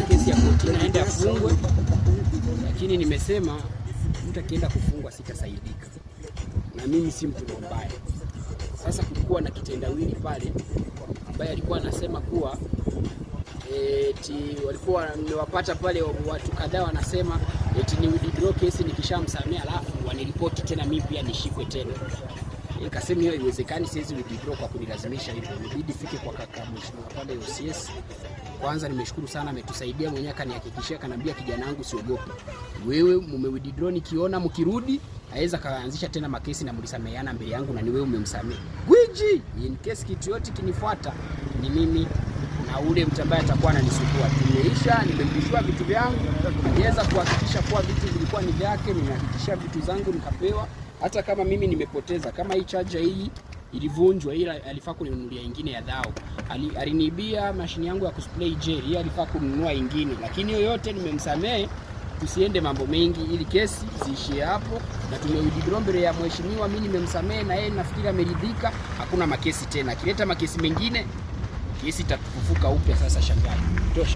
kesi ya koti naenda afungwe, lakini nimesema mtu akienda kufungwa sitasaidika, na mimi si mtu mbaya. Sasa kulikuwa na kitendawili pale ambaye alikuwa anasema kuwa walikuwa wamewapata pale watu kadhaa wanasema ni withdraw kesi nikishamsamea alafu waniripoti tena mimi pia nishikwe tena. Nikasema hiyo haiwezekani, siwezi withdraw kwa kunilazimisha hivyo. Nibidi fike kwa kaka mheshimiwa pale OCS. Kwanza nimeshukuru sana, ametusaidia mwenyewe, kanihakikishia, kanambia kijana wangu siogope. Wewe withdraw, nikiona mkirudi aweza kaanzisha tena makesi na mlisameheana mbele yangu na ni wewe umemsamehe. Gwiji, in case kitu yote kinifuata ni mimi na ule mtu ambaye atakuwa ananisumbua. Tumeisha, nimemrudishia vitu vyangu, aliweza kuhakikisha kuwa vitu vilikuwa ni vyake, nimehakikishia vitu zangu nikapewa. Hata kama mimi nimepoteza, kama hii charger hii ilivunjwa, ila alifaa kuninunulia nyingine ya dhao. Alinibia mashine yangu ya kusplay gel, hii alifaa kununua nyingine, lakini yote nimemsamehe. Tusiende mambo mengi ili kesi ziishie hapo, na tumewithdraw mbele ya mheshimiwa. Mimi nimemsamehe na yeye nafikiri ameridhika, hakuna makesi tena. Akileta makesi mengine kesi itafufuka upya. Sasa shangazi tosha.